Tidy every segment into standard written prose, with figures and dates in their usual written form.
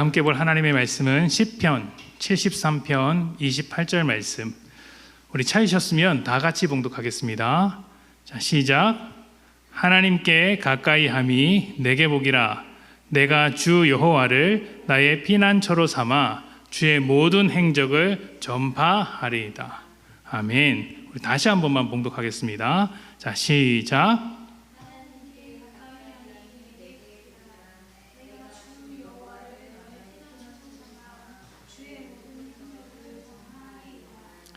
함께 볼 하나님의 말씀은 시편 73편 28절 말씀. 우리 찾으셨으면 다 같이 봉독하겠습니다. 자, 시작. 하나님께 가까이 함이 내게 복이라. 내가 주 여호와를 나의 피난처로 삼아 주의 모든 행적을 전파하리이다. 아멘. 우리 다시 한 번만 봉독하겠습니다. 자, 시작.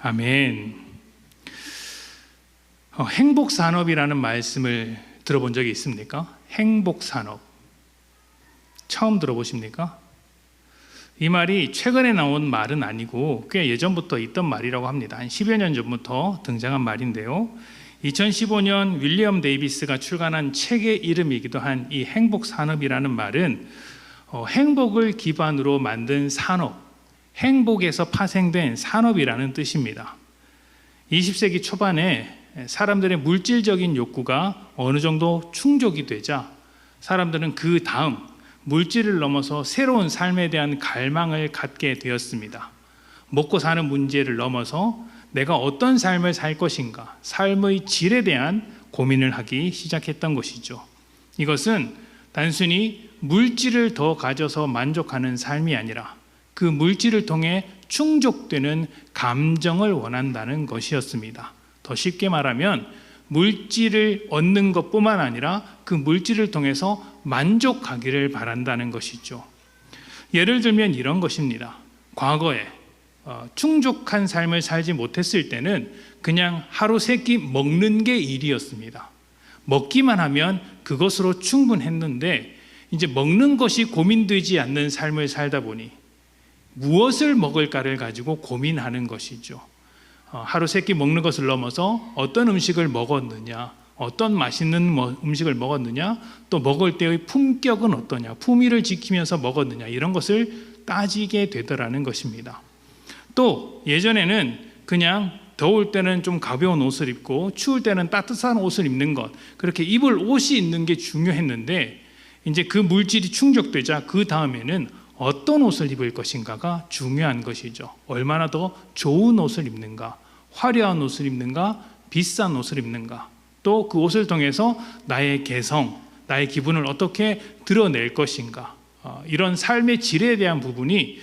아멘. 행복산업이라는 말씀을 들어본 적이 있습니까? 행복산업. 처음 들어보십니까? 이 말이 최근에 나온 말은 아니고 꽤 예전부터 있던 말이라고 합니다. 한 10여 년 전부터 등장한 말인데요. 2015년 윌리엄 데이비스가 출간한 책의 이름이기도 한 이 행복산업이라는 말은 행복을 기반으로 만든 산업, 행복에서 파생된 산업이라는 뜻입니다. 20세기 초반에 사람들의 물질적인 욕구가 어느 정도 충족이 되자 사람들은 그 다음 물질을 넘어서 새로운 삶에 대한 갈망을 갖게 되었습니다. 먹고 사는 문제를 넘어서 내가 어떤 삶을 살 것인가, 삶의 질에 대한 고민을 하기 시작했던 것이죠. 이것은 단순히 물질을 더 가져서 만족하는 삶이 아니라 그 물질을 통해 충족되는 감정을 원한다는 것이었습니다. 더 쉽게 말하면 물질을 얻는 것뿐만 아니라 그 물질을 통해서 만족하기를 바란다는 것이죠. 예를 들면 이런 것입니다. 과거에 충족한 삶을 살지 못했을 때는 그냥 하루 세 끼 먹는 게 일이었습니다. 먹기만 하면 그것으로 충분했는데 이제 먹는 것이 고민되지 않는 삶을 살다 보니 무엇을 먹을까를 가지고 고민하는 것이죠. 하루 세 끼 먹는 것을 넘어서 어떤 음식을 먹었느냐, 어떤 맛있는 음식을 먹었느냐, 또 먹을 때의 품격은 어떠냐, 품위를 지키면서 먹었느냐, 이런 것을 따지게 되더라는 것입니다. 또 예전에는 그냥 더울 때는 좀 가벼운 옷을 입고 추울 때는 따뜻한 옷을 입는 것, 그렇게 입을 옷이 있는 게 중요했는데 이제 그 물질이 충족되자 그 다음에는 어떤 옷을 입을 것인가가 중요한 것이죠. 얼마나 더 좋은 옷을 입는가, 화려한 옷을 입는가, 비싼 옷을 입는가, 또 그 옷을 통해서 나의 개성, 나의 기분을 어떻게 드러낼 것인가, 이런 삶의 질에 대한 부분이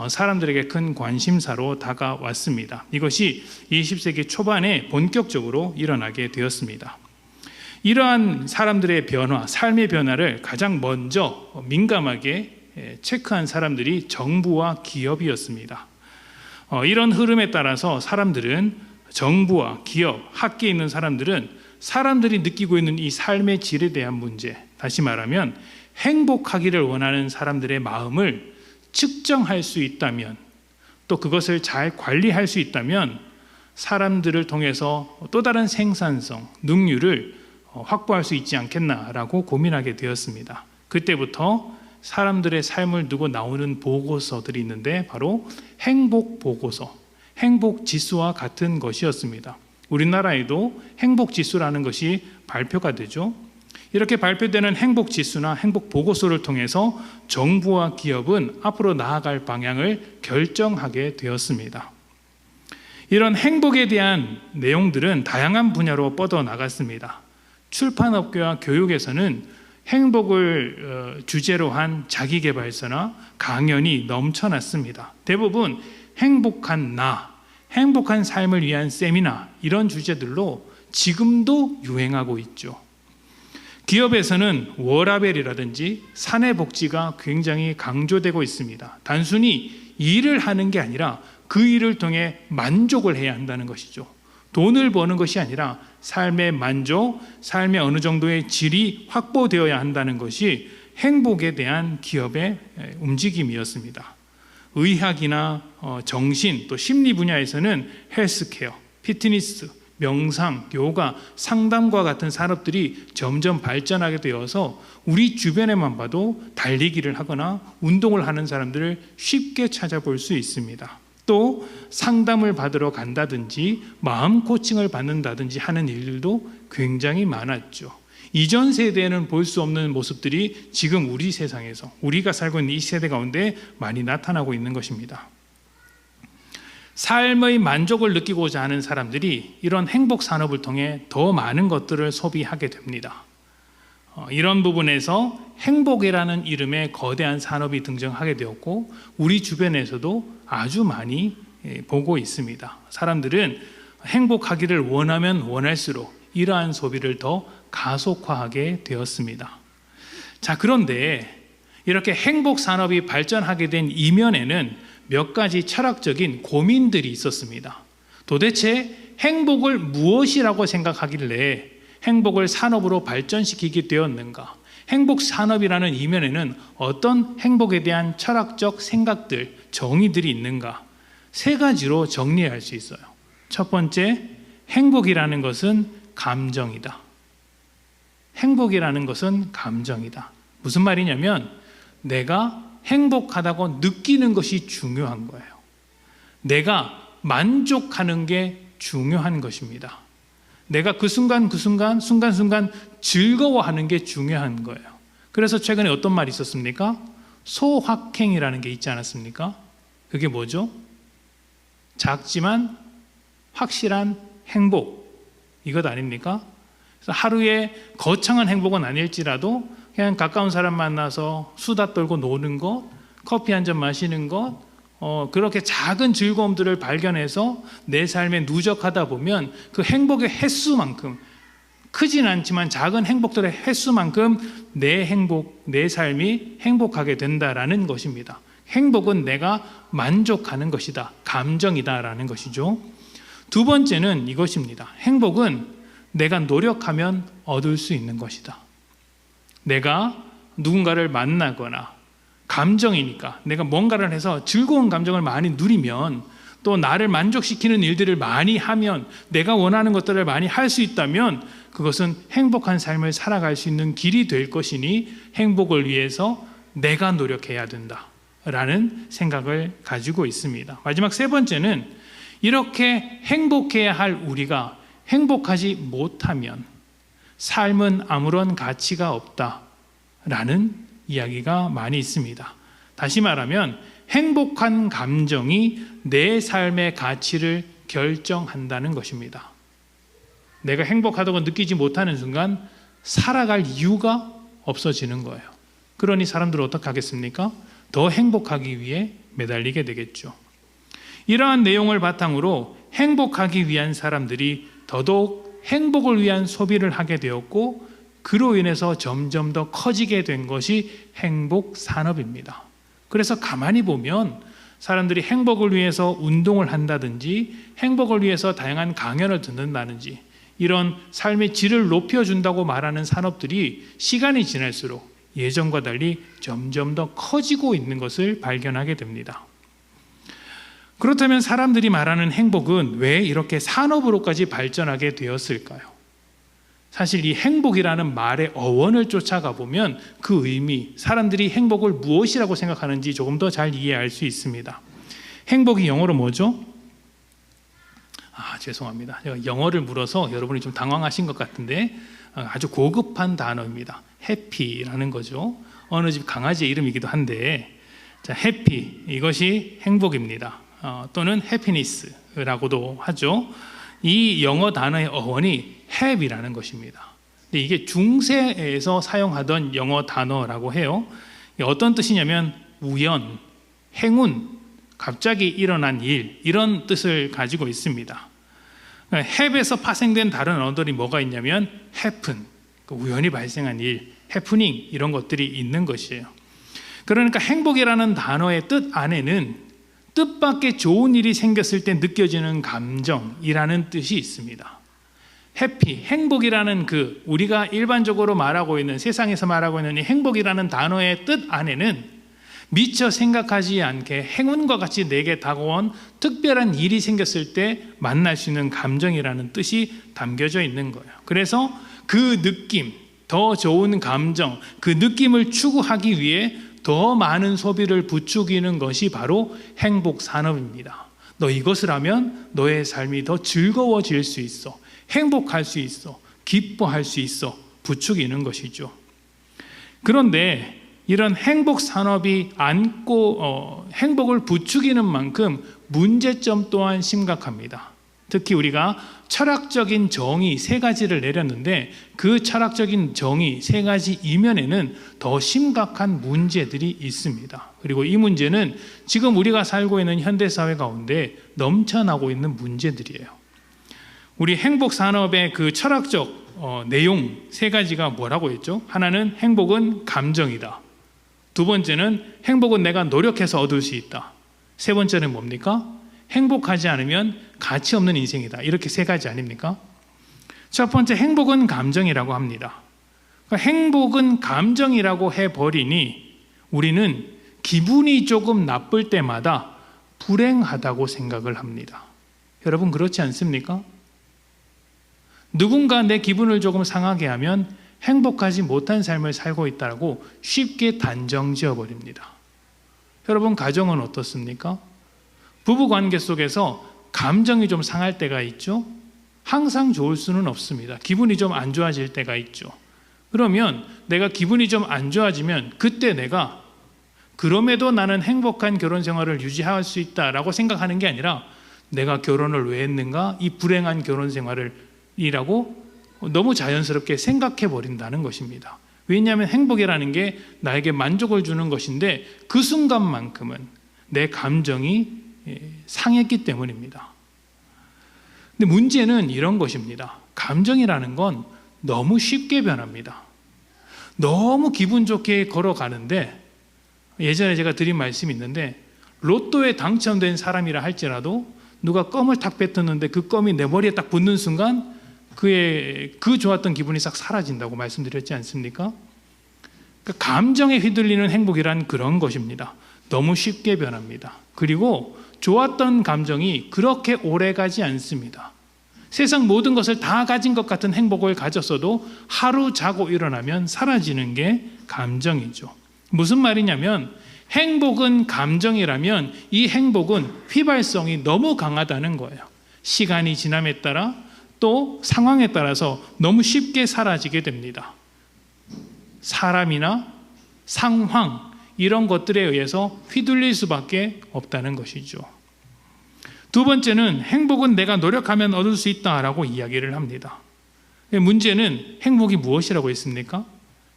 사람들에게 큰 관심사로 다가왔습니다. 이것이 20세기 초반에 본격적으로 일어나게 되었습니다. 이러한 사람들의 변화, 삶의 변화를 가장 먼저 민감하게 체크한 사람들이 정부와 기업이었습니다. 이런 흐름에 따라서 사람들은, 정부와 기업, 학계에 있는 사람들은 사람들이 느끼고 있는 이 삶의 질에 대한 문제, 다시 말하면 행복하기를 원하는 사람들의 마음을 측정할 수 있다면, 또 그것을 잘 관리할 수 있다면 사람들을 통해서 또 다른 생산성, 능률을 확보할 수 있지 않겠나라고 고민하게 되었습니다. 그때부터 사람들의 삶을 두고 나오는 보고서들이 있는데 바로 행복보고서, 행복지수와 같은 것이었습니다. 우리나라에도 행복지수라는 것이 발표가 되죠. 이렇게 발표되는 행복지수나 행복보고서를 통해서 정부와 기업은 앞으로 나아갈 방향을 결정하게 되었습니다. 이런 행복에 대한 내용들은 다양한 분야로 뻗어나갔습니다. 출판업계와 교육에서는 행복을 주제로 한 자기계발서나 강연이 넘쳐났습니다. 대부분 행복한 나, 행복한 삶을 위한 세미나, 이런 주제들로 지금도 유행하고 있죠. 기업에서는 워라밸이라든지 사내복지가 굉장히 강조되고 있습니다. 단순히 일을 하는 게 아니라 그 일을 통해 만족을 해야 한다는 것이죠. 돈을 버는 것이 아니라 삶의 만족, 삶의 어느 정도의 질이 확보되어야 한다는 것이 행복에 대한 기업의 움직임이었습니다. 의학이나 정신, 또 심리 분야에서는 헬스케어, 피트니스, 명상, 요가, 상담과 같은 산업들이 점점 발전하게 되어서 우리 주변에만 봐도 달리기를 하거나 운동을 하는 사람들을 쉽게 찾아볼 수 있습니다. 또 상담을 받으러 간다든지 마음 코칭을 받는다든지 하는 일들도 굉장히 많았죠. 이전 세대에는 볼 수 없는 모습들이 지금 우리 세상에서, 우리가 살고 있는 이 세대 가운데 많이 나타나고 있는 것입니다. 삶의 만족을 느끼고자 하는 사람들이 이런 행복 산업을 통해 더 많은 것들을 소비하게 됩니다. 이런 부분에서 행복이라는 이름의 거대한 산업이 등장하게 되었고, 우리 주변에서도 아주 많이 보고 있습니다. 사람들은 행복하기를 원하면 원할수록 이러한 소비를 더 가속화하게 되었습니다. 자, 그런데 이렇게 행복 산업이 발전하게 된 이면에는 몇 가지 철학적인 고민들이 있었습니다. 도대체 행복을 무엇이라고 생각하길래 행복을 산업으로 발전시키게 되었는가? 행복 산업이라는 이면에는 어떤 행복에 대한 철학적 생각들, 정의들이 있는가? 세 가지로 정리할 수 있어요. 첫 번째, 행복이라는 것은 감정이다. 행복이라는 것은 감정이다. 무슨 말이냐면 내가 행복하다고 느끼는 것이 중요한 거예요. 내가 만족하는 게 중요한 것입니다. 내가 그 순간순간 즐거워하는 게 중요한 거예요. 그래서 최근에 어떤 말이 있었습니까? 소확행이라는 게 있지 않았습니까? 그게 뭐죠? 작지만 확실한 행복, 이것 아닙니까? 그래서 하루에 거창한 행복은 아닐지라도 그냥 가까운 사람 만나서 수다 떨고 노는 것, 커피 한 잔 마시는 것, 그렇게 작은 즐거움들을 발견해서 내 삶에 누적하다 보면 그 행복의 횟수만큼, 크진 않지만 작은 행복들의 횟수만큼 내 삶이 행복하게 된다라는 것입니다. 행복은 내가 만족하는 것이다, 감정이다라는 것이죠. 두 번째는 이것입니다. 행복은 내가 노력하면 얻을 수 있는 것이다. 내가 누군가를 만나거나, 감정이니까 내가 뭔가를 해서 즐거운 감정을 많이 누리면, 또 나를 만족시키는 일들을 많이 하면, 내가 원하는 것들을 많이 할 수 있다면 그것은 행복한 삶을 살아갈 수 있는 길이 될 것이니 행복을 위해서 내가 노력해야 된다라는 생각을 가지고 있습니다. 마지막 세 번째는 이렇게 행복해야 할 우리가 행복하지 못하면 삶은 아무런 가치가 없다라는 이야기가 많이 있습니다. 다시 말하면 행복한 감정이 내 삶의 가치를 결정한다는 것입니다. 내가 행복하다고 느끼지 못하는 순간 살아갈 이유가 없어지는 거예요. 그러니 사람들은 어떻게 하겠습니까? 더 행복하기 위해 매달리게 되겠죠. 이러한 내용을 바탕으로 행복하기 위한 사람들이 더더욱 행복을 위한 소비를 하게 되었고, 그로 인해서 점점 더 커지게 된 것이 행복 산업입니다. 그래서 가만히 보면 사람들이 행복을 위해서 운동을 한다든지, 행복을 위해서 다양한 강연을 듣는다든지, 이런 삶의 질을 높여준다고 말하는 산업들이 시간이 지날수록 예전과 달리 점점 더 커지고 있는 것을 발견하게 됩니다. 그렇다면 사람들이 말하는 행복은 왜 이렇게 산업으로까지 발전하게 되었을까요? 사실 이 행복이라는 말의 어원을 쫓아가 보면 그 의미, 사람들이 행복을 무엇이라고 생각하는지 조금 더 잘 이해할 수 있습니다. 행복이 영어로 뭐죠? 죄송합니다. 제가 영어를 물어서 여러분이 좀 당황하신 것 같은데 아주 고급한 단어입니다. 해피라는 거죠. 어느 집 강아지의 이름이기도 한데, 자, 해피, 이것이 행복입니다. 또는 해피니스라고도 하죠. 이 영어 단어의 어원이 have이라는 것입니다. 근데 이게 중세에서 사용하던 영어 단어라고 해요. 어떤 뜻이냐면 우연, 행운, 갑자기 일어난 일, 이런 뜻을 가지고 있습니다. have에서 파생된 다른 언어들이 뭐가 있냐면 happen, 우연히 발생한 일, happening, 이런 것들이 있는 것이에요. 그러니까 행복이라는 단어의 뜻 안에는 뜻밖의 좋은 일이 생겼을 때 느껴지는 감정이라는 뜻이 있습니다. 해피, 행복이라는 우리가 일반적으로 말하고 있는, 세상에서 말하고 있는 이 행복이라는 단어의 뜻 안에는 미처 생각하지 않게 행운과 같이 내게 다가온 특별한 일이 생겼을 때 만날 수 있는 감정이라는 뜻이 담겨져 있는 거예요. 그래서 그 느낌, 더 좋은 감정, 그 느낌을 추구하기 위해 더 많은 소비를 부추기는 것이 바로 행복 산업입니다. 너 이것을 하면 너의 삶이 더 즐거워질 수 있어, 행복할 수 있어, 기뻐할 수 있어, 부추기는 것이죠. 그런데 이런 행복 산업이 행복을 부추기는 만큼 문제점 또한 심각합니다. 특히 우리가 철학적인 정의 3가지를 내렸는데 그 철학적인 정의 3가지 이면에는 더 심각한 문제들이 있습니다. 그리고 이 문제는 지금 우리가 살고 있는 현대사회 가운데 넘쳐나고 있는 문제들이에요. 우리 행복산업의 그 철학적 내용 3가지가 뭐라고 했죠? 하나는 행복은 감정이다. 2번째는 행복은 내가 노력해서 얻을 수 있다. 3번째는 뭡니까? 행복하지 않으면 가치 없는 인생이다. 이렇게 3가지 아닙니까? 첫 번째, 행복은 감정이라고 합니다. 그러니까 행복은 감정이라고 해버리니 우리는 기분이 조금 나쁠 때마다 불행하다고 생각을 합니다. 여러분 그렇지 않습니까? 누군가 내 기분을 조금 상하게 하면 행복하지 못한 삶을 살고 있다고 쉽게 단정 지어버립니다. 여러분 가정은 어떻습니까? 부부관계 속에서 감정이 좀 상할 때가 있죠. 항상 좋을 수는 없습니다. 기분이 좀 안 좋아질 때가 있죠. 그러면 내가 기분이 좀 안 좋아지면 그때 내가 그럼에도 나는 행복한 결혼 생활을 유지할 수 있다라고 생각하는 게 아니라 내가 결혼을 왜 했는가? 이 불행한 결혼 생활이라고 너무 자연스럽게 생각해 버린다는 것입니다. 왜냐하면 행복이라는 게 나에게 만족을 주는 것인데 그 순간만큼은 내 감정이 상했기 때문입니다. 근데 문제는 이런 것입니다. 감정이라는 건 너무 쉽게 변합니다. 너무 기분 좋게 걸어가는데 예전에 제가 드린 말씀이 있는데 로또에 당첨된 사람이라 할지라도 누가 껌을 탁 뱉었는데 그 껌이 내 머리에 딱 붙는 순간 그 좋았던 기분이 싹 사라진다고 말씀드렸지 않습니까? 그러니까 감정에 휘둘리는 행복이란 그런 것입니다. 너무 쉽게 변합니다. 그리고 좋았던 감정이 그렇게 오래 가지 않습니다. 세상 모든 것을 다 가진 것 같은 행복을 가졌어도 하루 자고 일어나면 사라지는 게 감정이죠. 무슨 말이냐면 행복은 감정이라면 이 행복은 휘발성이 너무 강하다는 거예요. 시간이 지남에 따라 또 상황에 따라서 너무 쉽게 사라지게 됩니다. 사람이나 상황 이런 것들에 의해서 휘둘릴 수밖에 없다는 것이죠. 2번째는 행복은 내가 노력하면 얻을 수 있다라고 이야기를 합니다. 문제는 행복이 무엇이라고 했습니까?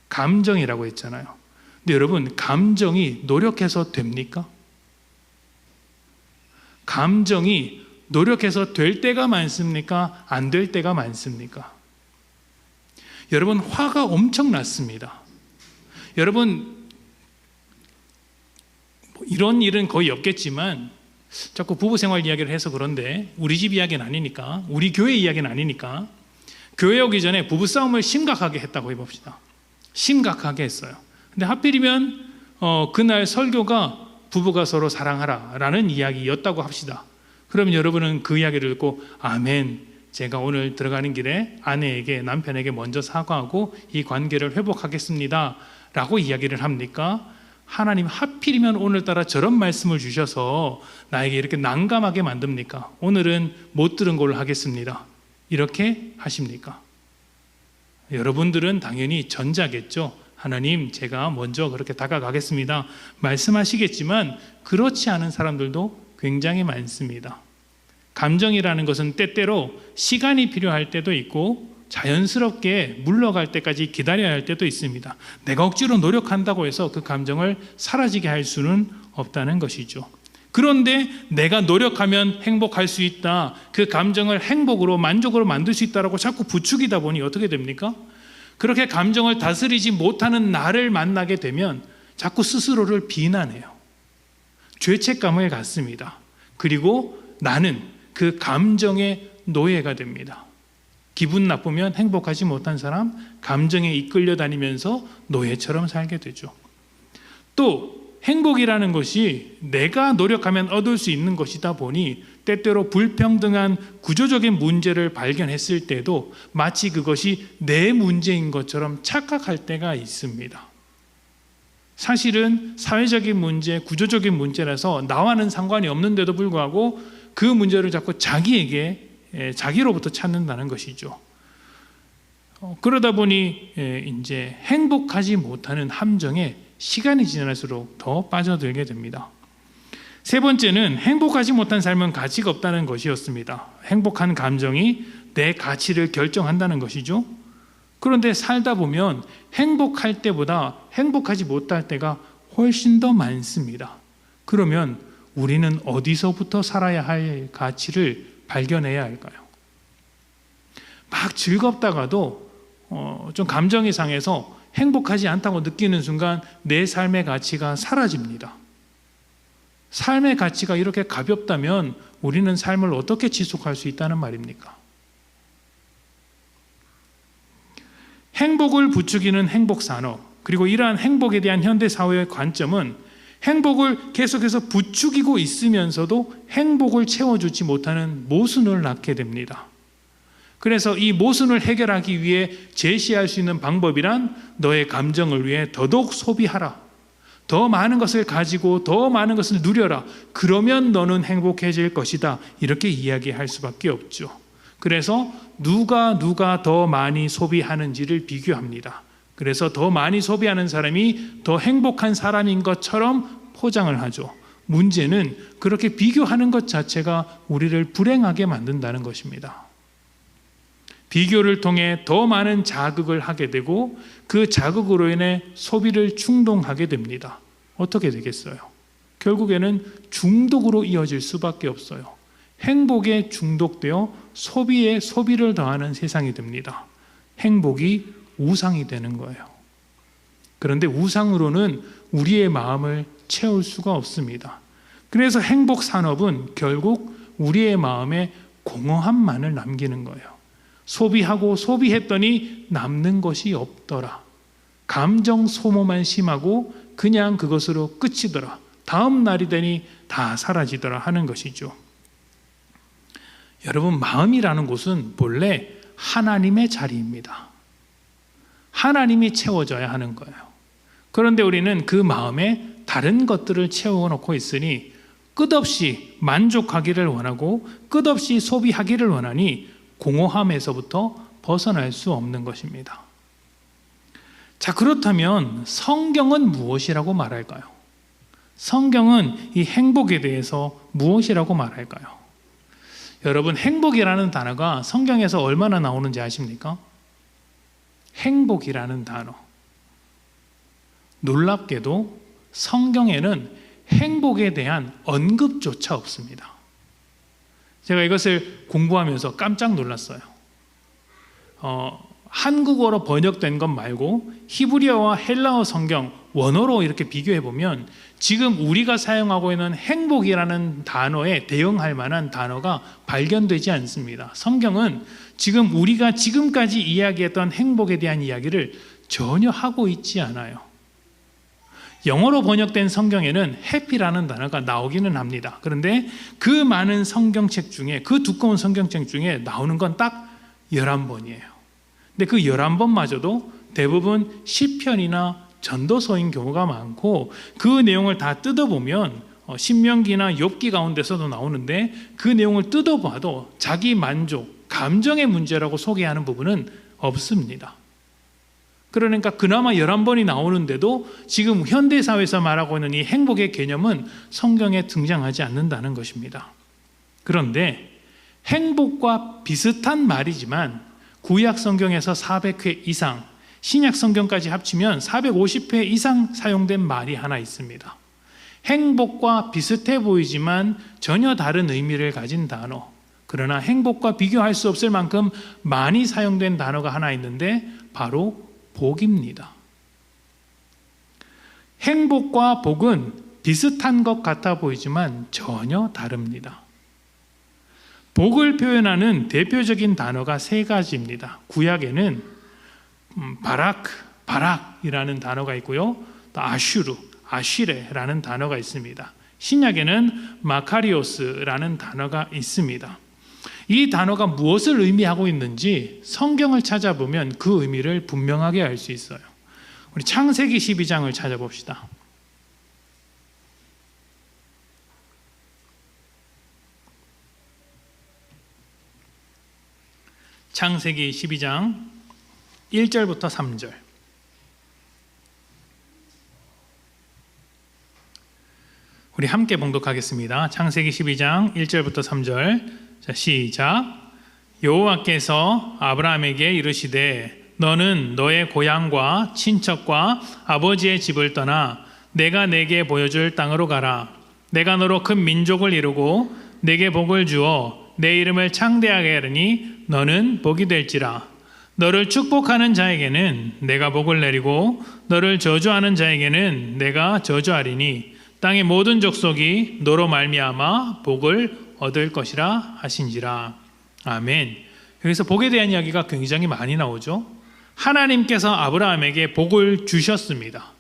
감정이라고 했잖아요. 근데 여러분 감정이 노력해서 됩니까? 감정이 노력해서 될 때가 많습니까? 안 될 때가 많습니까? 여러분 화가 엄청 났습니다. 여러분 이런 일은 거의 없겠지만 자꾸 부부생활 이야기를 해서 그런데 우리 집 이야기는 아니니까 우리 교회 이야기는 아니니까 교회 오기 전에 부부싸움을 심각하게 했다고 해봅시다. 심각하게 했어요. 근데 하필이면 그날 설교가 부부가 서로 사랑하라 라는 이야기였다고 합시다. 그러면 여러분은 그 이야기를 듣고 아멘, 제가 오늘 들어가는 길에 아내에게 남편에게 먼저 사과하고 이 관계를 회복하겠습니다 라고 이야기를 합니까? 하나님 하필이면 오늘따라 저런 말씀을 주셔서 나에게 이렇게 난감하게 만듭니까? 오늘은 못 들은 걸로 하겠습니다 이렇게 하십니까? 여러분들은 당연히 전자겠죠. 하나님 제가 먼저 그렇게 다가가겠습니다 말씀하시겠지만 그렇지 않은 사람들도 굉장히 많습니다. 감정이라는 것은 때때로 시간이 필요할 때도 있고 자연스럽게 물러갈 때까지 기다려야 할 때도 있습니다. 내가 억지로 노력한다고 해서 그 감정을 사라지게 할 수는 없다는 것이죠. 그런데 내가 노력하면 행복할 수 있다, 그 감정을 행복으로 만족으로 만들 수 있다라고 자꾸 부추기다 보니 어떻게 됩니까? 그렇게 감정을 다스리지 못하는 나를 만나게 되면 자꾸 스스로를 비난해요. 죄책감을 갖습니다. 그리고 나는 그 감정의 노예가 됩니다. 기분 나쁘면 행복하지 못한 사람, 감정에 이끌려 다니면서 노예처럼 살게 되죠. 또 행복이라는 것이 내가 노력하면 얻을 수 있는 것이다 보니 때때로 불평등한 구조적인 문제를 발견했을 때도 마치 그것이 내 문제인 것처럼 착각할 때가 있습니다. 사실은 사회적인 문제, 구조적인 문제라서 나와는 상관이 없는데도 불구하고 그 문제를 자꾸 자기로부터 찾는다는 것이죠. 그러다 보니 이제 행복하지 못하는 함정에 시간이 지날수록 더 빠져들게 됩니다. 세 번째는 행복하지 못한 삶은 가치가 없다는 것이었습니다. 행복한 감정이 내 가치를 결정한다는 것이죠. 그런데 살다 보면 행복할 때보다 행복하지 못할 때가 훨씬 더 많습니다. 그러면 우리는 어디서부터 살아야 할 가치를 발견해야 할까요? 막 즐겁다가도 좀 감정이 상해서 행복하지 않다고 느끼는 순간 내 삶의 가치가 사라집니다. 삶의 가치가 이렇게 가볍다면 우리는 삶을 어떻게 지속할 수 있다는 말입니까? 행복을 부추기는 행복산업, 그리고 이러한 행복에 대한 현대사회의 관점은 행복을 계속해서 부추기고 있으면서도 행복을 채워주지 못하는 모순을 낳게 됩니다. 그래서 이 모순을 해결하기 위해 제시할 수 있는 방법이란 너의 감정을 위해 더더욱 소비하라. 더 많은 것을 가지고 더 많은 것을 누려라. 그러면 너는 행복해질 것이다. 이렇게 이야기할 수밖에 없죠. 그래서 누가 더 많이 소비하는지를 비교합니다. 그래서 더 많이 소비하는 사람이 더 행복한 사람인 것처럼 포장을 하죠. 문제는 그렇게 비교하는 것 자체가 우리를 불행하게 만든다는 것입니다. 비교를 통해 더 많은 자극을 하게 되고 그 자극으로 인해 소비를 충동하게 됩니다. 어떻게 되겠어요? 결국에는 중독으로 이어질 수밖에 없어요. 행복에 중독되어 소비에 소비를 더하는 세상이 됩니다. 행복이 우상이 되는 거예요. 그런데 우상으로는 우리의 마음을 채울 수가 없습니다. 그래서 행복 산업은 결국 우리의 마음에 공허함만을 남기는 거예요. 소비하고 소비했더니 남는 것이 없더라. 감정 소모만 심하고 그냥 그것으로 끝이더라. 다음 날이 되니 다 사라지더라 하는 것이죠. 여러분, 마음이라는 곳은 본래 하나님의 자리입니다. 하나님이 채워져야 하는 거예요. 그런데 우리는 그 마음에 다른 것들을 채워놓고 있으니 끝없이 만족하기를 원하고 끝없이 소비하기를 원하니 공허함에서부터 벗어날 수 없는 것입니다. 자, 그렇다면 성경은 무엇이라고 말할까요? 성경은 이 행복에 대해서 무엇이라고 말할까요? 여러분, 행복이라는 단어가 성경에서 얼마나 나오는지 아십니까? 행복이라는 단어. 놀랍게도 성경에는 행복에 대한 언급조차 없습니다. 제가 이것을 공부하면서 깜짝 놀랐어요. 한국어로 번역된 것 말고 히브리어와 헬라어 성경 원어로 이렇게 비교해 보면 지금 우리가 사용하고 있는 행복이라는 단어에 대응할 만한 단어가 발견되지 않습니다. 성경은 지금 우리가 지금까지 이야기했던 행복에 대한 이야기를 전혀 하고 있지 않아요. 영어로 번역된 성경에는 해피라는 단어가 나오기는 합니다. 그런데 그 많은 성경책 중에, 그 두꺼운 성경책 중에 나오는 건 딱 11번이에요. 근데 그 11번마저도 대부분 시편이나 전도서인 경우가 많고 그 내용을 다 뜯어보면 신명기나 욥기 가운데서도 나오는데 그 내용을 뜯어봐도 자기 만족, 감정의 문제라고 소개하는 부분은 없습니다. 그러니까 그나마 11번이 나오는데도 지금 현대사회에서 말하고 있는 이 행복의 개념은 성경에 등장하지 않는다는 것입니다. 그런데 행복과 비슷한 말이지만 구약 성경에서 400회 이상, 신약 성경까지 합치면 450회 이상 사용된 말이 하나 있습니다. 행복과 비슷해 보이지만 전혀 다른 의미를 가진 단어, 그러나 행복과 비교할 수 없을 만큼 많이 사용된 단어가 하나 있는데 바로 복입니다. 행복과 복은 비슷한 것 같아 보이지만 전혀 다릅니다. 복을 표현하는 대표적인 단어가 세 가지입니다. 구약에는 바락이라는 단어가 있고요. 또 아쉬레라는 단어가 있습니다. 신약에는 마카리오스라는 단어가 있습니다. 이 단어가 무엇을 의미하고 있는지 성경을 찾아보면 그 의미를 분명하게 알 수 있어요. 우리 창세기 12장을 찾아봅시다. 창세기 12장 1절부터 3절. 우리 함께 봉독하겠습니다. 창세기 12장 1절부터 3절. 자, 시작. 여호와께서 아브라함에게 이르시되 너는 너의 고향과 친척과 아버지의 집을 떠나 내가 내게 보여줄 땅으로 가라. 내가 너로 큰 민족을 이루고 내게 복을 주어 내 이름을 창대하게 하리니 너는 복이 될지라. 너를 축복하는 자에게는 내가 복을 내리고 너를 저주하는 자에게는 내가 저주하리니 땅의 모든 족속이 너로 말미암아 복을 얻을 것이라 하신지라. 아멘. 여기서 복에 대한 이야기가 굉장히 많이 나오죠. 하나님께서 아브라함에게 복을 주셨습니다.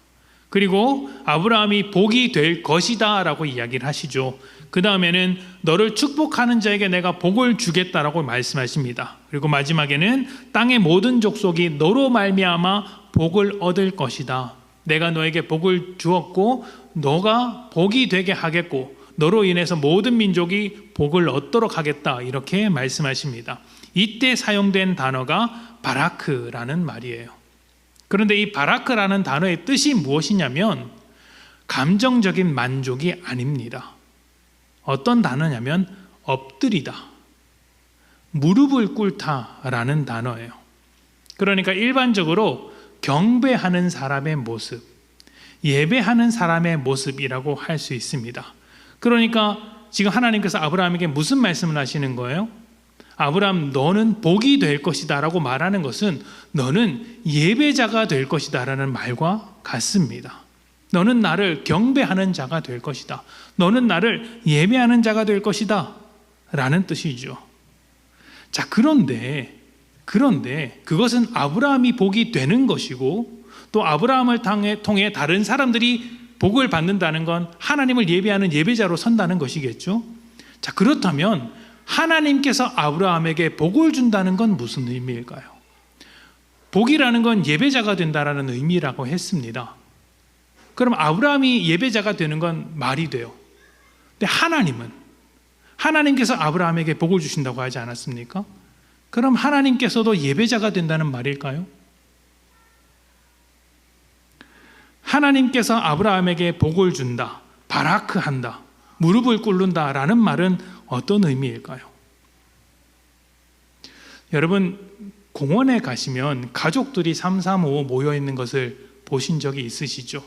그리고 아브라함이 복이 될 것이다 라고 이야기를 하시죠. 그 다음에는 너를 축복하는 자에게 내가 복을 주겠다라고 말씀하십니다. 그리고 마지막에는 땅의 모든 족속이 너로 말미암아 복을 얻을 것이다. 내가 너에게 복을 주었고 너가 복이 되게 하겠고 너로 인해서 모든 민족이 복을 얻도록 하겠다, 이렇게 말씀하십니다. 이때 사용된 단어가 바라크라는 말이에요. 그런데 이 바라크라는 단어의 뜻이 무엇이냐면 감정적인 만족이 아닙니다. 어떤 단어냐면 엎드리다, 무릎을 꿇다라는 단어예요. 그러니까 일반적으로 경배하는 사람의 모습, 예배하는 사람의 모습이라고 할 수 있습니다. 그러니까 지금 하나님께서 아브라함에게 무슨 말씀을 하시는 거예요? 아브라함, 너는 복이 될 것이다 라고 말하는 것은 너는 예배자가 될 것이다 라는 말과 같습니다. 너는 나를 경배하는 자가 될 것이다. 너는 나를 예배하는 자가 될 것이다 라는 뜻이죠. 자, 그런데 그것은 아브라함이 복이 되는 것이고 또 아브라함을 통해 다른 사람들이 복을 받는다는 건 하나님을 예배하는 예배자로 선다는 것이겠죠. 자, 그렇다면 하나님께서 아브라함에게 복을 준다는 건 무슨 의미일까요? 복이라는 건 예배자가 된다라는 의미라고 했습니다. 그럼 아브라함이 예배자가 되는 건 말이 돼요. 근데 하나님께서 아브라함에게 복을 주신다고 하지 않았습니까? 그럼 하나님께서도 예배자가 된다는 말일까요? 하나님께서 아브라함에게 복을 준다, 바라크한다, 무릎을 꿇는다 라는 말은 어떤 의미일까요? 여러분, 공원에 가시면 가족들이 335 모여 있는 것을 보신 적이 있으시죠?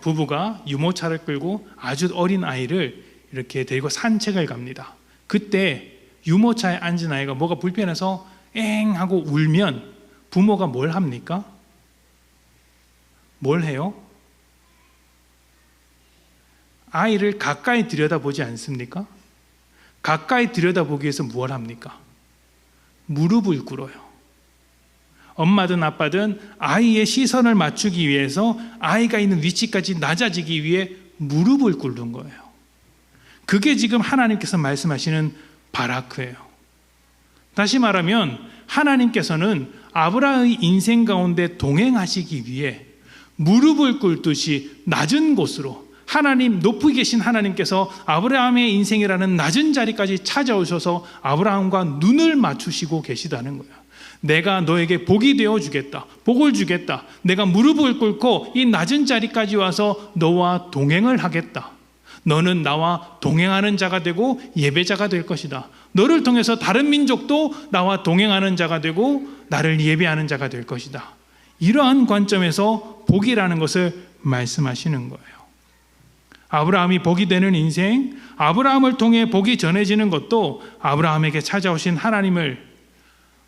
부부가 유모차를 끌고 아주 어린 아이를 이렇게 데리고 산책을 갑니다. 그때 유모차에 앉은 아이가 뭐가 불편해서 엥 하고 울면 부모가 뭘 합니까? 뭘 해요? 아이를 가까이 들여다보지 않습니까? 가까이 들여다보기 위해서 무엇을 합니까? 무릎을 꿇어요. 엄마든 아빠든 아이의 시선을 맞추기 위해서 아이가 있는 위치까지 낮아지기 위해 무릎을 꿇는 거예요. 그게 지금 하나님께서 말씀하시는 바라크예요. 다시 말하면 하나님께서는 아브라함의 인생 가운데 동행하시기 위해 무릎을 꿇듯이 낮은 곳으로, 하나님 높이 계신 하나님께서 아브라함의 인생이라는 낮은 자리까지 찾아오셔서 아브라함과 눈을 맞추시고 계시다는 거예요. 내가 너에게 복이 되어 주겠다, 복을 주겠다, 내가 무릎을 꿇고 이 낮은 자리까지 와서 너와 동행을 하겠다. 너는 나와 동행하는 자가 되고 예배자가 될 것이다. 너를 통해서 다른 민족도 나와 동행하는 자가 되고 나를 예배하는 자가 될 것이다. 이러한 관점에서 복이라는 것을 말씀하시는 거예요. 아브라함이 복이 되는 인생, 아브라함을 통해 복이 전해지는 것도 아브라함에게 찾아오신 하나님을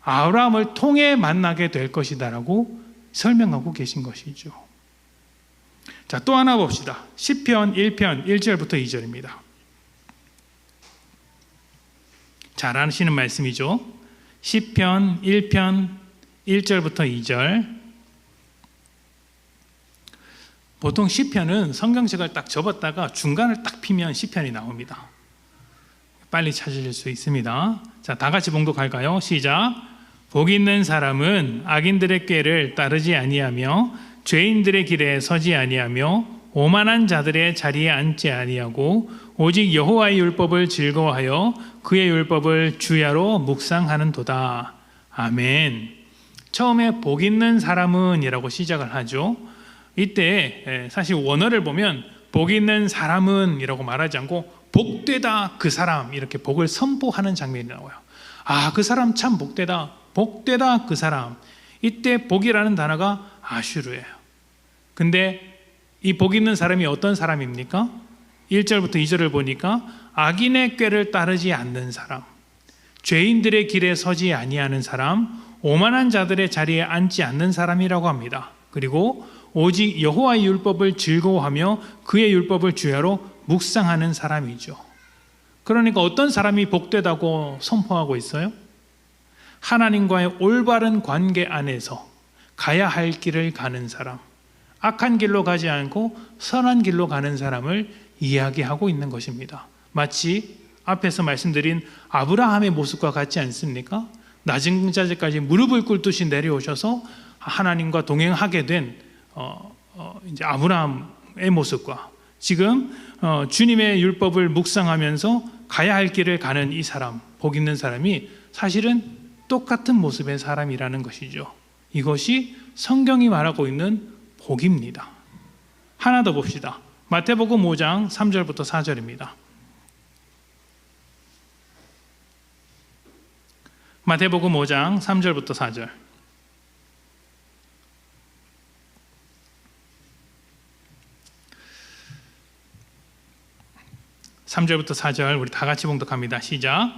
아브라함을 통해 만나게 될 것이다라고 설명하고 계신 것이죠. 자, 또 하나 봅시다. 시편 1편 1절부터 2절입니다. 잘 아시는 말씀이죠. 시편 1편 1절부터 2절. 보통 시편은 성경책을 딱 접었다가 중간을 딱 피면 시편이 나옵니다. 빨리 찾으실 수 있습니다. 자, 다 같이 봉독할까요? 시작. 복 있는 사람은 악인들의 꾀를 따르지 아니하며 죄인들의 길에 서지 아니하며 오만한 자들의 자리에 앉지 아니하고 오직 여호와의 율법을 즐거워하여 그의 율법을 주야로 묵상하는도다. 아멘. 처음에 복 있는 사람은 이라고 시작을 하죠. 이때 사실 원어를 보면 복 있는 사람은 이라고 말하지 않고 복되다 그 사람, 이렇게 복을 선포하는 장면이 나와요. 아, 그 사람 참 복되다, 복되다 그 사람. 이때 복이라는 단어가 아슈르예요. 근데 이 복 있는 사람이 어떤 사람입니까? 1절부터 2절을 보니까 악인의 꾀를 따르지 않는 사람, 죄인들의 길에 서지 아니하는 사람, 오만한 자들의 자리에 앉지 않는 사람이라고 합니다. 그리고 오직 여호와의 율법을 즐거워하며 그의 율법을 주야로 묵상하는 사람이죠. 그러니까 어떤 사람이 복되다고 선포하고 있어요? 하나님과의 올바른 관계 안에서 가야 할 길을 가는 사람, 악한 길로 가지 않고 선한 길로 가는 사람을 이야기하고 있는 것입니다. 마치 앞에서 말씀드린 아브라함의 모습과 같지 않습니까? 낮은 자리까지 무릎을 꿇듯이 내려오셔서 하나님과 동행하게 된 이제 아브라함의 모습과 지금 주님의 율법을 묵상하면서 가야 할 길을 가는 이 사람, 복 있는 사람이 사실은 똑같은 모습의 사람이라는 것이죠. 이것이 성경이 말하고 있는 복입니다. 하나 더 봅시다. 마태복음 5장 3절부터 4절입니다. 마태복음 5장 3절부터 4절. (3절부터 4절) 우리 다 같이 봉독합니다. 시작.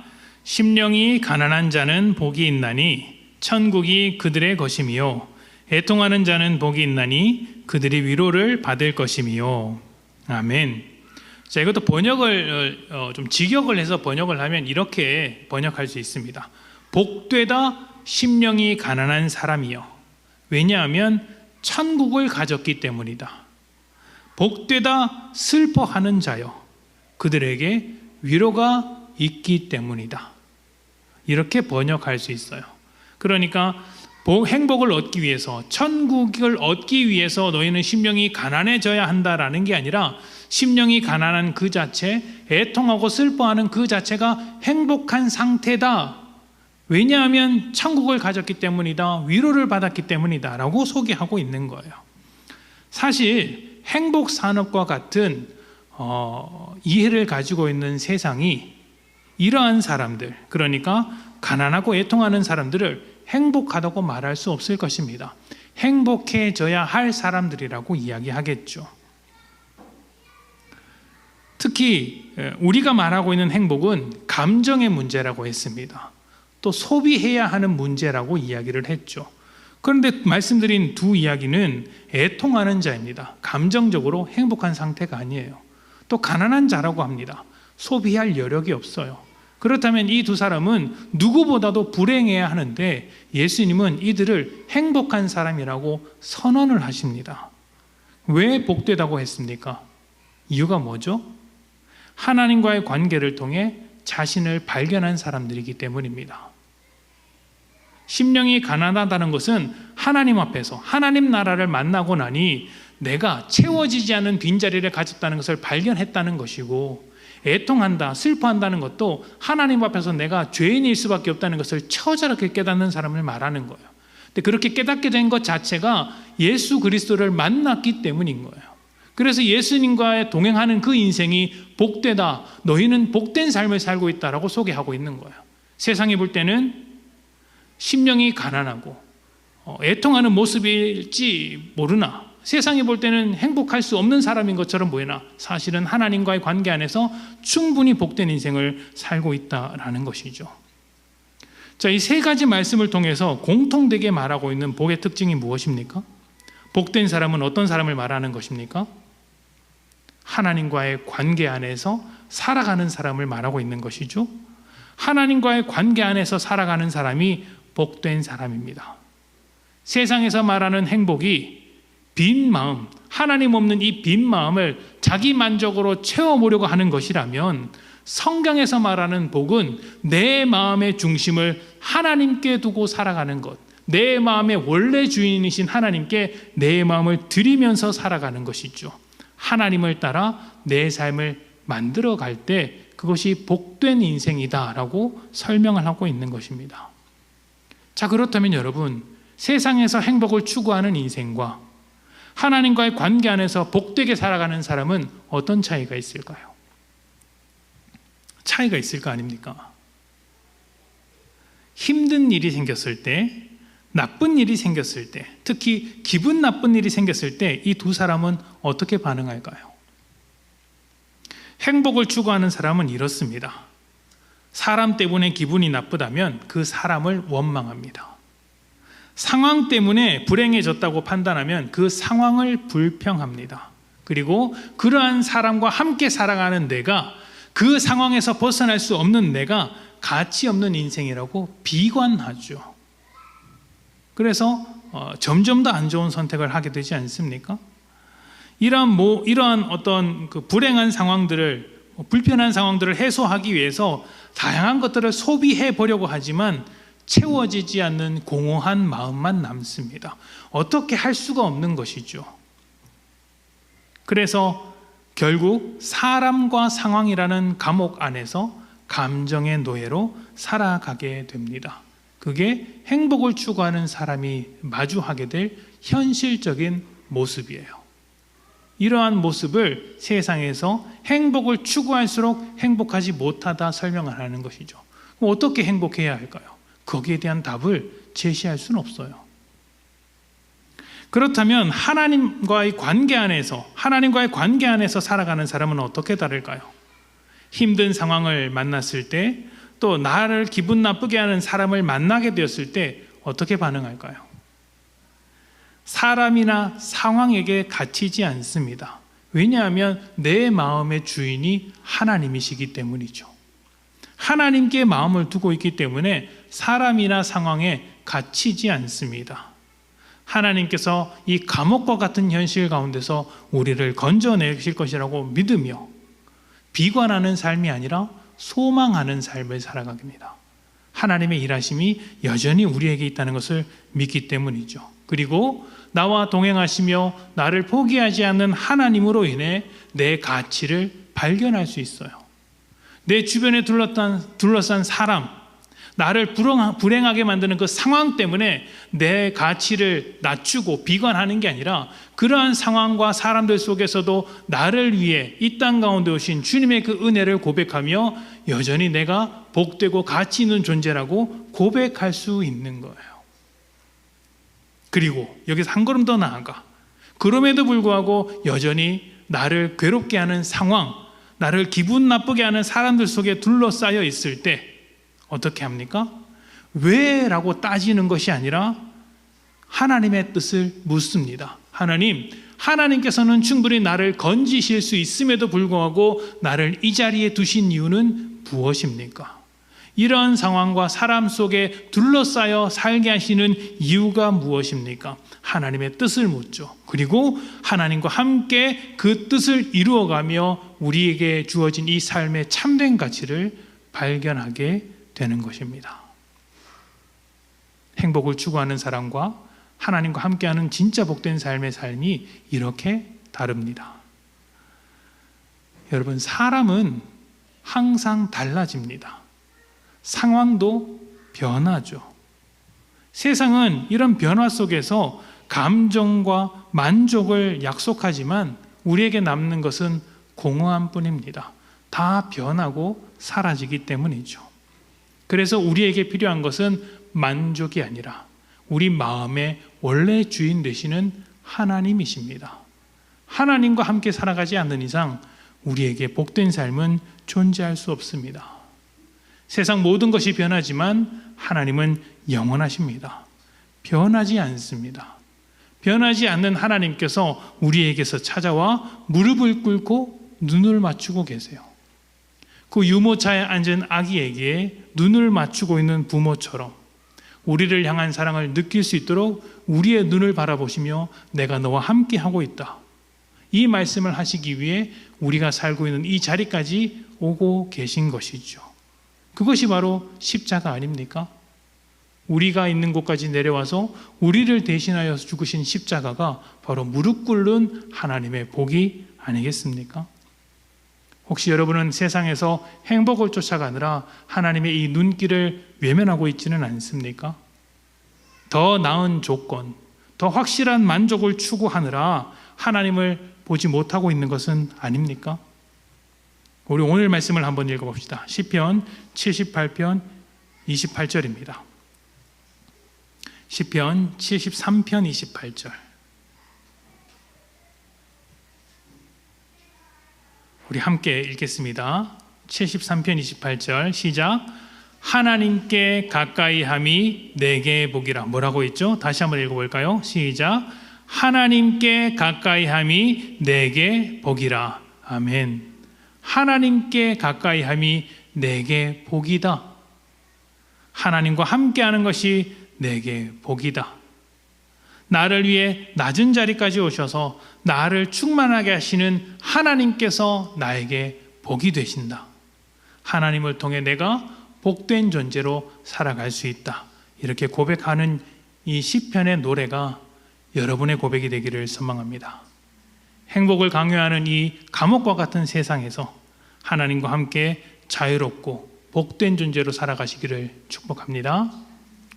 심령이 가난한 자는 복이 있나니 천국이 그들의 것이며 애통하는 자는 복이 있나니 그들이 위로를 받을 것이며. 아멘. 자, 이것도 번역을 좀 직역을 해서 번역을 하면 이렇게 번역할 수 있습니다. 복되다 심령이 가난한 사람이요. 왜냐하면 천국을 가졌기 때문이다. 복되다 슬퍼하는 자요. 그들에게 위로가 있기 때문이다. 이렇게 번역할 수 있어요. 그러니까 행복을 얻기 위해서, 천국을 얻기 위해서 너희는 심령이 가난해져야 한다라는 게 아니라 심령이 가난한 그 자체, 애통하고 슬퍼하는 그 자체가 행복한 상태다. 왜냐하면 천국을 가졌기 때문이다, 위로를 받았기 때문이다 라고 소개하고 있는 거예요. 사실 행복산업과 같은 이해를 가지고 있는 세상이 이러한 사람들, 그러니까 가난하고 애통하는 사람들을 행복하다고 말할 수 없을 것입니다. 행복해져야 할 사람들이라고 이야기하겠죠. 특히 우리가 말하고 있는 행복은 감정의 문제라고 했습니다. 또 소비해야 하는 문제라고 이야기를 했죠. 그런데 말씀드린 두 이야기는 애통하는 자입니다. 감정적으로 행복한 상태가 아니에요. 또 가난한 자라고 합니다. 소비할 여력이 없어요. 그렇다면 이 두 사람은 누구보다도 불행해야 하는데 예수님은 이들을 행복한 사람이라고 선언을 하십니다. 왜 복되다고 했습니까? 이유가 뭐죠? 하나님과의 관계를 통해 자신을 발견한 사람들이기 때문입니다. 심령이 가난하다는 것은 하나님 앞에서 하나님 나라를 만나고 나니 내가 채워지지 않은 빈자리를 가졌다는 것을 발견했다는 것이고, 애통한다, 슬퍼한다는 것도 하나님 앞에서 내가 죄인일 수밖에 없다는 것을 처절하게 깨닫는 사람을 말하는 거예요. 근데 그렇게 깨닫게 된 것 자체가 예수 그리스도를 만났기 때문인 거예요. 그래서 예수님과의 동행하는 그 인생이 복되다, 너희는 복된 삶을 살고 있다라고 소개하고 있는 거예요. 세상이 볼 때는 심령이 가난하고 애통하는 모습일지 모르나, 세상이 볼 때는 행복할 수 없는 사람인 것처럼 보이나 사실은 하나님과의 관계 안에서 충분히 복된 인생을 살고 있다라는 것이죠. 자, 이 세 가지 말씀을 통해서 공통되게 말하고 있는 복의 특징이 무엇입니까? 복된 사람은 어떤 사람을 말하는 것입니까? 하나님과의 관계 안에서 살아가는 사람을 말하고 있는 것이죠. 하나님과의 관계 안에서 살아가는 사람이 복된 사람입니다. 세상에서 말하는 행복이 빈 마음, 하나님 없는 이 빈 마음을 자기 만족으로 채워보려고 하는 것이라면, 성경에서 말하는 복은 내 마음의 중심을 하나님께 두고 살아가는 것, 내 마음의 원래 주인이신 하나님께 내 마음을 드리면서 살아가는 것이죠. 하나님을 따라 내 삶을 만들어갈 때 그것이 복된 인생이다라고 설명을 하고 있는 것입니다. 자, 그렇다면 여러분, 세상에서 행복을 추구하는 인생과 하나님과의 관계 안에서 복되게 살아가는 사람은 어떤 차이가 있을까요? 차이가 있을 거 아닙니까? 힘든 일이 생겼을 때, 나쁜 일이 생겼을 때, 특히 기분 나쁜 일이 생겼을 때 이 두 사람은 어떻게 반응할까요? 행복을 추구하는 사람은 이렇습니다. 사람 때문에 기분이 나쁘다면 그 사람을 원망합니다. 상황 때문에 불행해졌다고 판단하면 그 상황을 불평합니다. 그리고 그러한 사람과 함께 살아가는 내가, 그 상황에서 벗어날 수 없는 내가 가치 없는 인생이라고 비관하죠. 그래서 점점 더 안 좋은 선택을 하게 되지 않습니까? 이러한 어떤 그 불행한 상황들을, 불편한 상황들을 해소하기 위해서 다양한 것들을 소비해 보려고 하지만 채워지지 않는 공허한 마음만 남습니다. 어떻게 할 수가 없는 것이죠. 그래서 결국 사람과 상황이라는 감옥 안에서 감정의 노예로 살아가게 됩니다. 그게 행복을 추구하는 사람이 마주하게 될 현실적인 모습이에요. 이러한 모습을 세상에서 행복을 추구할수록 행복하지 못하다 설명을 하는 것이죠. 그럼 어떻게 행복해야 할까요? 거기에 대한 답을 제시할 수는 없어요. 그렇다면 하나님과의 관계 안에서 살아가는 사람은 어떻게 다를까요? 힘든 상황을 만났을 때, 또 나를 기분 나쁘게 하는 사람을 만나게 되었을 때 어떻게 반응할까요? 사람이나 상황에게 갇히지 않습니다. 왜냐하면 내 마음의 주인이 하나님이시기 때문이죠. 하나님께 마음을 두고 있기 때문에 사람이나 상황에 갇히지 않습니다. 하나님께서 이 감옥과 같은 현실 가운데서 우리를 건져내실 것이라고 믿으며 비관하는 삶이 아니라 소망하는 삶을 살아갑니다. 하나님의 일하심이 여전히 우리에게 있다는 것을 믿기 때문이죠. 그리고 나와 동행하시며 나를 포기하지 않는 하나님으로 인해 내 가치를 발견할 수 있어요. 내 주변에 둘러싼 사람, 나를 불행하게 만드는 그 상황 때문에 내 가치를 낮추고 비관하는 게 아니라 그러한 상황과 사람들 속에서도 나를 위해 이 땅 가운데 오신 주님의 그 은혜를 고백하며 여전히 내가 복되고 가치 있는 존재라고 고백할 수 있는 거예요. 그리고 여기서 한 걸음 더 나아가, 그럼에도 불구하고 여전히 나를 괴롭게 하는 상황, 나를 기분 나쁘게 하는 사람들 속에 둘러싸여 있을 때 어떻게 합니까? 왜? 라고 따지는 것이 아니라 하나님의 뜻을 묻습니다. 하나님께서는 충분히 나를 건지실 수 있음에도 불구하고 나를 이 자리에 두신 이유는 무엇입니까? 이러한 상황과 사람 속에 둘러싸여 살게 하시는 이유가 무엇입니까? 하나님의 뜻을 묻죠. 그리고 하나님과 함께 그 뜻을 이루어가며 우리에게 주어진 이 삶의 참된 가치를 발견하게 되는 것입니다. 행복을 추구하는 사람과 하나님과 함께하는 진짜 복된 삶의 삶이 이렇게 다릅니다. 여러분, 사람은 항상 달라집니다. 상황도 변하죠. 세상은 이런 변화 속에서 감정과 만족을 약속하지만 우리에게 남는 것은 공허함 뿐입니다. 다 변하고 사라지기 때문이죠. 그래서 우리에게 필요한 것은 만족이 아니라 우리 마음의 원래 주인 되시는 하나님이십니다. 하나님과 함께 살아가지 않는 이상 우리에게 복된 삶은 존재할 수 없습니다. 세상 모든 것이 변하지만 하나님은 영원하십니다. 변하지 않습니다. 변하지 않는 하나님께서 우리에게서 찾아와 무릎을 꿇고 눈을 맞추고 계세요. 그 유모차에 앉은 아기에게 눈을 맞추고 있는 부모처럼 우리를 향한 사랑을 느낄 수 있도록 우리의 눈을 바라보시며 내가 너와 함께 하고 있다, 이 말씀을 하시기 위해 우리가 살고 있는 이 자리까지 오고 계신 것이죠. 그것이 바로 십자가 아닙니까? 우리가 있는 곳까지 내려와서 우리를 대신하여 죽으신 십자가가 바로 무릎 꿇는 하나님의 복이 아니겠습니까? 혹시 여러분은 세상에서 행복을 쫓아가느라 하나님의 이 눈길을 외면하고 있지는 않습니까? 더 나은 조건, 더 확실한 만족을 추구하느라 하나님을 보지 못하고 있는 것은 아닙니까? 우리 오늘 말씀을 한번 읽어봅시다. 시편 78편 28절입니다. 시편 73편 28절. 우리 함께 읽겠습니다. 73편 28절 시작. 하나님께 가까이함이 내게 복이라. 뭐라고 있죠? 다시 한번 읽어볼까요? 시작. 하나님께 가까이함이 내게 복이라. 아멘. 하나님께 가까이함이 내게 복이다. 하나님과 함께하는 것이 내게 복이다. 나를 위해 낮은 자리까지 오셔서 나를 충만하게 하시는 하나님께서 나에게 복이 되신다. 하나님을 통해 내가 복된 존재로 살아갈 수 있다. 이렇게 고백하는 이 시편의 노래가 여러분의 고백이 되기를 소망합니다. 행복을 강요하는 이 감옥과 같은 세상에서 하나님과 함께 자유롭고 복된 존재로 살아가시기를 축복합니다.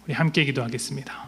우리 함께 기도하겠습니다.